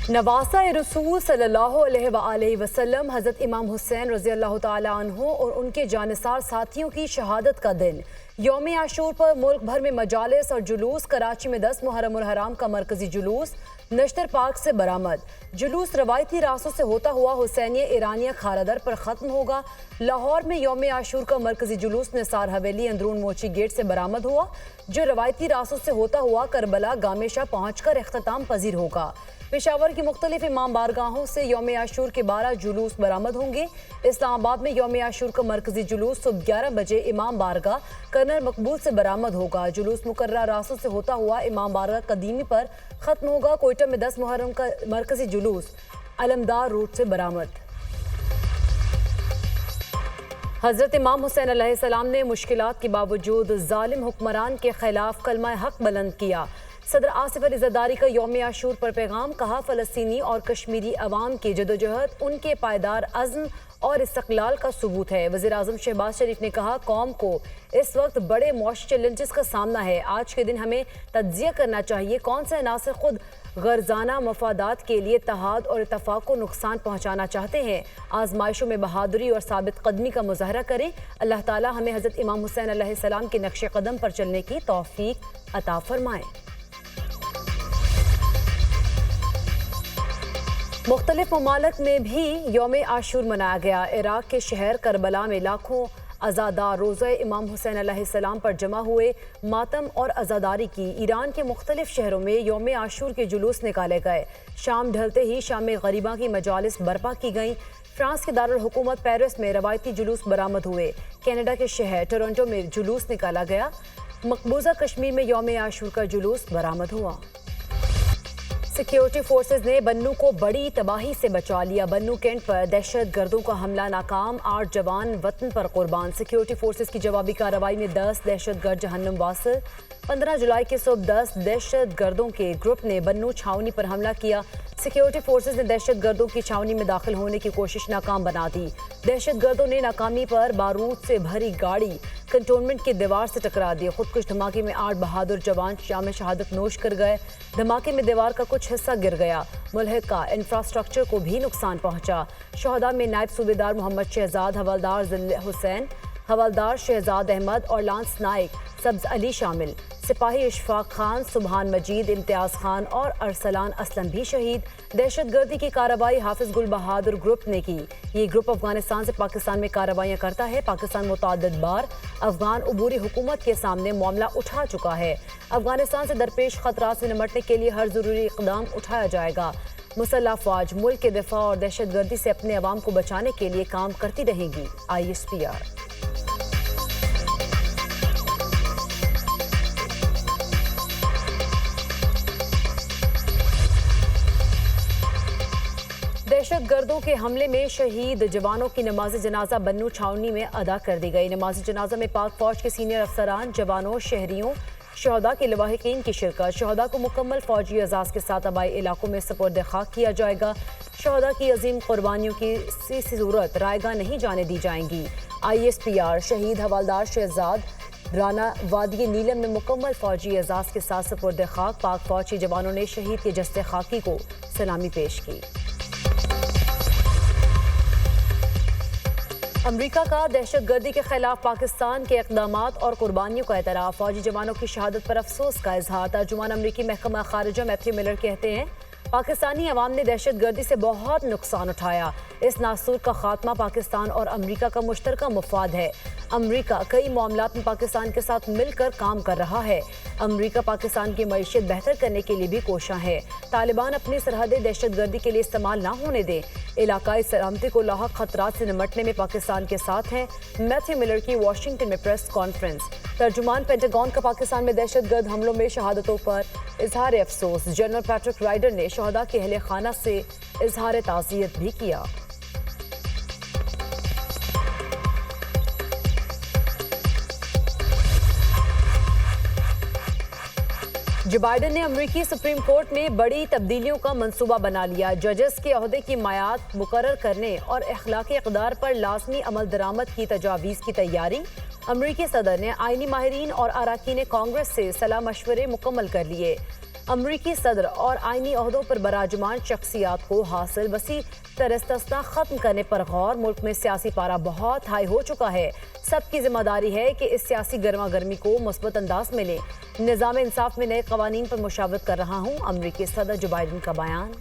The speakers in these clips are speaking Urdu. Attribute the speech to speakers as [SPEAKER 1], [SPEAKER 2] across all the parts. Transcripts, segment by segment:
[SPEAKER 1] نواسہ رسول صلی اللہ علیہ وآلہ وسلم حضرت امام حسین رضی اللہ تعالیٰ عنہ اور ان کے جانثار ساتھیوں کی شہادت کا دن یوم عاشور پر ملک بھر میں مجالس اور جلوس۔ کراچی میں 10 محرم الحرام کا مرکزی جلوس نشتر پارک سے برآمد۔ جلوس روایتی راستوں سے ہوتا ہوا حسینیہ ایرانیہ کھارادر پر ختم ہوگا۔ لاہور میں یوم عاشور کا مرکزی جلوس نثار حویلی اندرون موچی گیٹ سے برآمد ہوا، جو روایتی راستوں سے ہوتا ہوا کربلا گام شاہ پہنچ کر اختتام پذیر ہوگا۔ پشاور کی مختلف امام بارگاہوں سے یوم عاشور کے 12 جلوس برآمد ہوں گے۔ اسلام آباد میں یوم عاشور کا مرکزی جلوس صبح 11 بجے امام بارگاہ کرنل مقبول سے برآمد ہوگا۔ جلوس مقررہ راستوں سے ہوتا ہوا امام بارگاہ قدیمی پر ختم ہوگا۔ کوئٹہ میں 10 محرم کا مرکزی جلوس علمدار روڈ سے برآمد۔ حضرت امام حسین علیہ السلام نے مشکلات کے باوجود ظالم حکمران کے خلاف کلمہ حق بلند کیا۔ صدر آصف علی زرداری کا یوم عاشور پر پیغام، کہا فلسطینی اور کشمیری عوام کی جدوجہد ان کے پائیدار عزم اور استقلال کا ثبوت ہے۔ وزیر اعظم شہباز شریف نے کہا قوم کو اس وقت بڑے معاشی چیلنجز کا سامنا ہے۔ آج کے دن ہمیں تجزیہ کرنا چاہیے کون سے عناصر خود غرضانہ مفادات کے لیے اتحاد اور اتفاق کو نقصان پہنچانا چاہتے ہیں۔ آزمائشوں میں بہادری اور ثابت قدمی کا مظاہرہ کریں۔ اللہ تعالی ہمیں حضرت امام حسین علیہ السلام کے نقش قدم پر چلنے کی توفیق عطا فرمائے۔ مختلف ممالک میں بھی یوم عاشور منایا گیا۔ عراق کے شہر کربلا میں لاکھوں عزادار روزہ امام حسین علیہ السلام پر جمع ہوئے، ماتم اور عزاداری کی۔ ایران کے مختلف شہروں میں یوم عاشور کے جلوس نکالے گئے۔ شام ڈھلتے ہی شام میں غریباں کی مجالس برپا کی گئیں۔ فرانس کے دارالحکومت پیرس میں روایتی جلوس برآمد ہوئے۔ کینیڈا کے شہر ٹورنٹو میں جلوس نکالا گیا۔ مقبوضہ کشمیر میں یوم عاشور کا جلوس برآمد ہوا۔ سیکیورٹی فورسز نے بنوں کو بڑی تباہی سے بچا لیا۔ بنوں کینٹ پر دہشت گردوں کا حملہ ناکام، 8 جوان وطن پر قربان۔ سیکیورٹی فورسز کی جوابی کارروائی میں 10 دہشت گرد جہنم واصل۔ 15 جولائی کے صبح 10 دہشت گردوں کے گروپ نے بنوں چھاؤنی پر حملہ کیا۔ سیکیورٹی فورسز نے دہشت گردوں کی چھاؤنی میں داخل ہونے کی کوشش ناکام بنا دی۔ دہشت گردوں نے ناکامی پر بارود سے بھری گاڑی کنٹونمنٹ کی دیوار سے ٹکرا دی۔ خودکش دھماکے میں 8 بہادر جوان شام شہادت نوش کر گئے۔ دھماکے میں دیوار کا کچھ حصہ گر گیا۔ ملحقہ انفراسٹرکچر کو بھی نقصان پہنچا۔ شہداء میں نائب صوبیدار محمد شہزاد، حوالدار ذل حسین، حوالدار شہزاد احمد اور لانس نائک سبز علی شامل۔ سپاہی اشفاق خان، سبحان مجید، امتیاز خان اور ارسلان اسلم بھی شہید۔ دہشت گردی کی کارروائی حافظ گل بہادر گروپ نے کی۔ یہ گروپ افغانستان سے پاکستان میں کارروائیاں کرتا ہے۔ پاکستان متعدد بار افغان عبوری حکومت کے سامنے معاملہ اٹھا چکا ہے۔ افغانستان سے درپیش خطرات سے نمٹنے کے لیے ہر ضروری اقدام اٹھایا جائے گا۔ مسلح افواج ملک کے دفاع اور دہشت گردی سے اپنے عوام کو بچانے کے لیے کام کرتی رہیں گی۔ ISPR۔ دہشت گردوں کے حملے میں شہید جوانوں کی نماز جنازہ بنوں چھاؤنی میں ادا کر دی گئی۔ نماز جنازہ میں پاک فوج کے سینئر افسران، جوانوں، شہریوں، شہداء کے لواحقین کی شرکت۔ شہداء کو مکمل فوجی اعزاز کے ساتھ آبائی علاقوں میں سپرد خاک کیا جائے گا۔ شہداء کی عظیم قربانیوں کی صورت رائے گاہ نہیں جانے دی جائیں گی۔ ISPR۔ شہید حوالدار شہزاد رانا وادی نیلم میں مکمل فوجی اعزاز کے ساتھ سپرد خاک۔ پاک فوج کے جوانوں نے شہید کے جسد خاکی کو سلامی پیش کی۔ امریکہ کا دہشت گردی کے خلاف پاکستان کے اقدامات اور قربانیوں کا اعتراف۔ فوجی جوانوں کی شہادت پر افسوس کا اظہار۔ ترجمان امریکی محکمہ خارجہ میتھیو ملر کہتے ہیں پاکستانی عوام نے دہشت گردی سے بہت نقصان اٹھایا۔ اس ناسور کا خاتمہ پاکستان اور امریکہ کا مشترکہ مفاد ہے۔ امریکہ کئی معاملات میں پاکستان کے ساتھ مل کر کام کر رہا ہے۔ امریکہ پاکستان کی معیشت بہتر کرنے کے لیے بھی کوشاں ہے۔ طالبان اپنی سرحدیں دہشت گردی کے لیے استعمال نہ ہونے دیں۔ علاقائی سلامتی کو لاحق خطرات سے نمٹنے میں پاکستان کے ساتھ ہیں۔ میتھیو ملر کی واشنگٹن میں پریس کانفرنس۔ ترجمان پینٹاگون کا پاکستان میں دہشت گرد حملوں میں شہادتوں پر اظہار افسوس۔ جنرل پیٹرک رائڈر نے شہداء کے اہل خانہ سے اظہار تعزیت بھی کیا۔ جو بائیڈن نے امریکی سپریم کورٹ میں بڑی تبدیلیوں کا منصوبہ بنا لیا۔ ججز کے عہدے کی میعاد مقرر کرنے اور اخلاقی اقدار پر لازمی عمل درآمد کی تجاویز کی تیاری۔ امریکی صدر نے آئینی ماہرین اور اراکین کانگریس سے صلاح مشورے مکمل کر لیے۔ امریکی صدر اور آئینی عہدوں پر براجمان شخصیات کو حاصل وسیع تر استثنا ختم کرنے پر غور۔ ملک میں سیاسی پارہ بہت ہائی ہو چکا ہے، سب کی ذمہ داری ہے کہ اس سیاسی گرما گرمی کو مثبت انداز ملے۔ نظام انصاف میں نئے قوانین پر مشاورت کر رہا ہوں، امریکی صدر جو بائیڈن کا بیان۔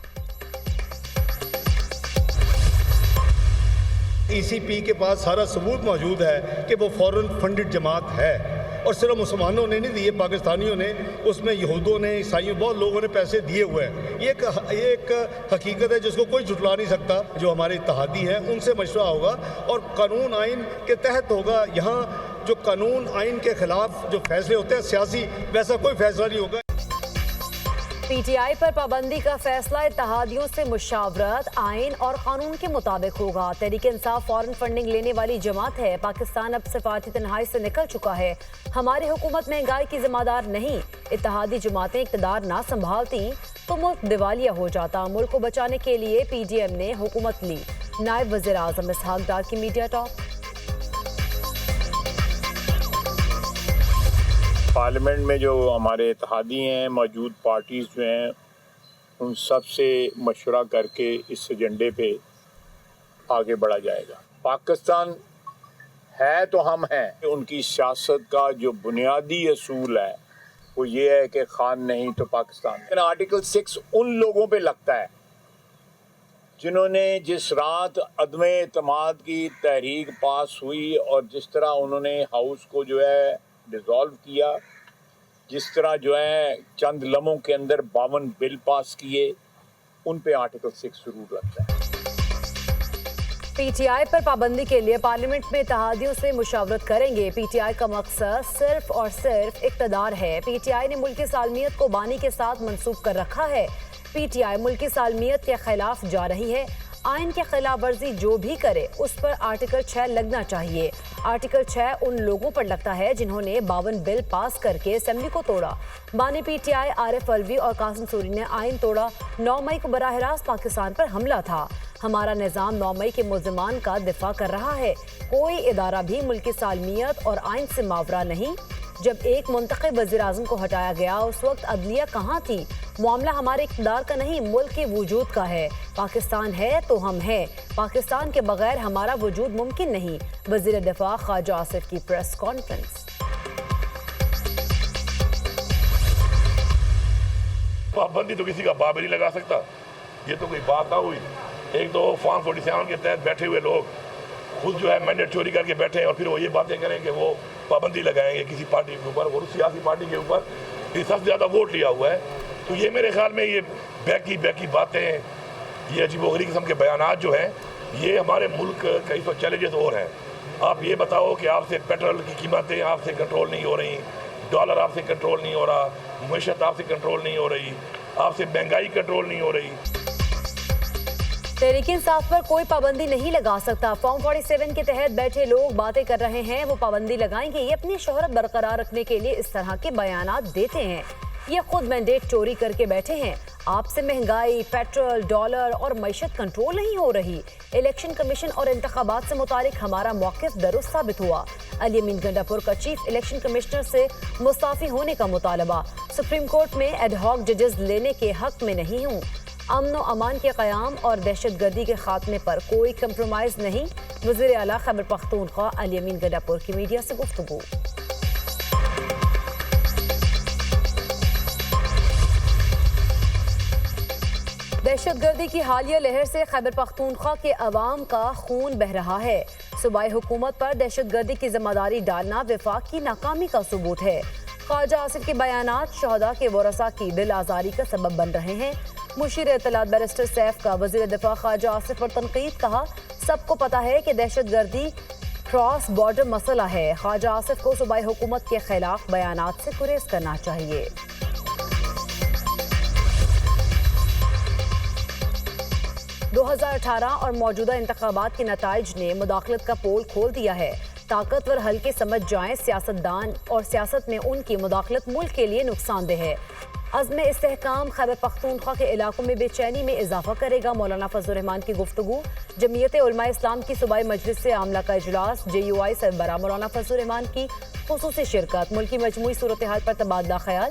[SPEAKER 2] ای سی پی کے پاس سارا ثبوت موجود ہے کہ وہ فورن فنڈڈ جماعت ہے، اور صرف مسلمانوں نے نہیں دیے، پاکستانیوں نے، اس میں یہودوں نے، عیسائیوں، بہت لوگوں نے پیسے دیے ہوئے ہیں۔ یہ ایک حقیقت ہے جس کو کوئی جھٹلا نہیں سکتا۔ جو ہمارے اتحادی ہیں ان سے مشورہ ہوگا اور قانون آئین کے تحت ہوگا۔ یہاں جو قانون آئین کے خلاف جو فیصلے ہوتے ہیں سیاسی، ویسا کوئی فیصلہ نہیں ہوگا۔
[SPEAKER 1] پی ٹی آئی پر پابندی کا فیصلہ اتحادیوں سے مشاورت، آئین اور قانون کے مطابق ہوگا۔ تحریک انصاف فورن فنڈنگ لینے والی جماعت ہے۔ پاکستان اب سفارتی تنہائی سے نکل چکا ہے۔ ہماری حکومت مہنگائی کی ذمہ دار نہیں۔ اتحادی جماعتیں اقتدار نہ سنبھالتی تو ملک دیوالیہ ہو جاتا۔ ملک کو بچانے کے لیے پی ڈی ایم نے حکومت لی۔ نائب وزیر اعظم اسحاق ڈار کی میڈیا ٹاک۔
[SPEAKER 3] پارلیمنٹ میں جو ہمارے اتحادی ہیں، موجود پارٹیز جو ہیں، ان سب سے مشورہ کر کے اس ایجنڈے پہ آگے بڑھا جائے گا۔ پاکستان ہے تو ہم ہیں۔ ان کی سیاست کا جو بنیادی اصول ہے وہ یہ ہے کہ خان نہیں تو پاکستان۔ لیکن آرٹیکل 6 ان لوگوں پہ لگتا ہے جنہوں نے جس رات عدم اعتماد کی تحریک پاس ہوئی اور جس طرح انہوں نے ہاؤس کو جو ہے ڈیزالو کیا، جس طرح جو ہے چند لمحوں کے اندر 52 بل پاس کیے، ان پہ آرٹیکل 6 ضرور لگتا ہے۔
[SPEAKER 1] پی ٹی آئی پر پابندی کے لیے پارلیمنٹ میں اتحادیوں سے مشاورت کریں گے۔ پی ٹی آئی کا مقصد صرف اور صرف اقتدار ہے۔ پی ٹی آئی نے ملکی سالمیت کو بانی کے ساتھ منسوب کر رکھا ہے۔ پی ٹی آئی ملکی سالمیت کے خلاف جا رہی ہے۔ آئین کی خلاف ورزی جو بھی کرے اس پر آرٹیکل 6 لگنا چاہیے۔ آرٹیکل 6 ان لوگوں پر لگتا ہے جنہوں نے 52 بل پاس کر کے اسمبلی کو توڑا۔ بانی پی ٹی آئی عارف الوی اور قاسم سوری نے آئین توڑا۔ 9 مئی کو براہ راست پاکستان پر حملہ تھا۔ ہمارا نظام 9 مئی کے ملزمان کا دفاع کر رہا ہے۔ کوئی ادارہ بھی ملکی سالمیت اور آئین سے ماورا نہیں۔ جب ایک منتخب وزیر اعظم کو ہٹایا گیا اس وقت عدلیہ کہاں تھی؟ معاملہ ہمارے اقتدار کا نہیں، ملک کے وجود کا ہے۔ پاکستان ہے تو ہم ہیں۔ پاکستان کے بغیر ہمارا وجود ممکن نہیں۔ وزیر دفاع خواجہ آصف کی پریس کانفرنس۔
[SPEAKER 4] پابندی تو کسی کا باپ نہیں لگا سکتا، یہ تو کوئی بات نہ ہوئی۔ ایک تو فارم 47 کے تحت بیٹھے ہوئے لوگ خود جو ہے مینڈیٹ چوری کر کے بیٹھے ہیں اور پھر وہ یہ باتیں کریں کہ وہ پابندی لگائیں گے کسی پارٹی کے اوپر اور اس سیاسی پارٹی کے اوپر سب سے زیادہ ووٹ لیا ہوا ہے۔ تو یہ میرے خیال میں یہ بیکی باتیں، یہ عجیب و غریب قسم کے بیانات جو ہیں، یہ ہمارے ملک کا اس وقت چیلنجز اور ہیں۔ آپ یہ بتاؤ کہ آپ سے پیٹرول کی قیمتیں آپ سے کنٹرول نہیں ہو رہی، ڈالر آپ سے کنٹرول نہیں ہو رہا، معیشت آپ سے کنٹرول نہیں ہو رہی، آپ سے مہنگائی کنٹرول نہیں ہو رہی۔
[SPEAKER 1] تحریک انصاف پر کوئی پابندی نہیں لگا سکتا۔ فارم 47 کے تحت بیٹھے لوگ باتیں کر رہے ہیں، وہ پابندی لگائیں گے۔ یہ اپنی شہرت برقرار رکھنے کے لیے اس طرح کے بیانات دیتے ہیں۔ یہ خود مینڈیٹ چوری کر کے بیٹھے ہیں۔ آپ سے مہنگائی، پیٹرول، ڈالر اور معیشت کنٹرول نہیں ہو رہی۔ الیکشن کمیشن اور انتخابات سے متعلق ہمارا موقف درست ثابت ہوا۔ علی امین گنڈا پور کا چیف الیکشن کمشنر سے مستعفی ہونے کا مطالبہ۔ سپریم کورٹ میں ایڈ ہاک ججز لینے کے حق میں نہیں ہوں۔ امن و امان کے قیام اور دہشت گردی کے خاتمے پر کوئی کمپرومائز نہیں۔ وزیر اعلیٰ خیبر پختونخوا علی امین گنڈا پور کی میڈیا سے گفتگو۔ دہشت گردی کی حالیہ لہر سے خیبر پختونخوا کے عوام کا خون بہہ رہا ہے۔ صوبائی حکومت پر دہشت گردی کی ذمہ داری ڈالنا وفاق کی ناکامی کا ثبوت ہے۔ خواجہ آصف کے بیانات شہداء کے ورثاء کی دل آزاری کا سبب بن رہے ہیں۔ مشیر اطلاعات بیرسٹر سیف کا وزیر دفاع خواجہ آصف پر تنقید، کہا سب کو پتہ ہے کہ دہشت گردی کراس بارڈر مسئلہ ہے۔ خواجہ آصف کو صوبائی حکومت کے خلاف بیانات سے گریز کرنا چاہیے۔ 2018 اور موجودہ انتخابات کے نتائج نے مداخلت کا پول کھول دیا ہے۔ طاقتور حلقے سمجھ جائیں سیاستدان اور سیاست میں ان کی مداخلت ملک کے لیے نقصان دہ ہے۔ عزم استحکام خیبر پختونخوا کے علاقوں میں بے چینی میں اضافہ کرے گا۔ مولانا فضل الرحمان کی گفتگو۔ جمعیت علماء اسلام کی صوبائی مجلس سے عاملہ کا اجلاس۔ JUI سربراہ مولانا فضل الرحمان کی خصوصی شرکت۔ ملکی مجموعی صورتحال پر تبادلہ خیال۔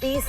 [SPEAKER 1] 30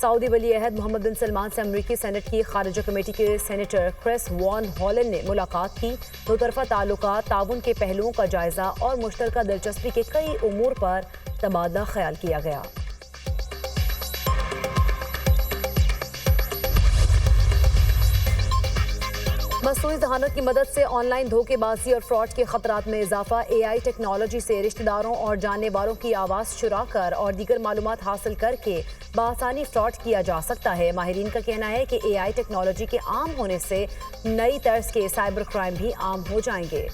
[SPEAKER 1] سعودی ولی عہد محمد بن سلمان سے امریکی سینٹ کی خارجہ کمیٹی کے سینیٹر کرس وان ہالن نے ملاقات کی۔ دو طرفہ تعلقات، تعاون کے پہلوؤں کا جائزہ اور مشترکہ دلچسپی کے کئی امور پر تبادلہ خیال کیا گیا۔ مصنوعی ذہانت کی مدد سے آن لائن دھوکے بازی اور فراڈ کے خطرات میں اضافہ۔ اے آئی ٹیکنالوجی سے رشتہ داروں اور جاننے والوں کی آواز چرا کر اور دیگر معلومات حاصل کر کے بآسانی فراڈ کیا جا سکتا ہے۔ ماہرین کا کہنا ہے کہ اے آئی ٹیکنالوجی کے عام ہونے سے نئی طرز کے سائبر کرائم بھی عام ہو جائیں گے۔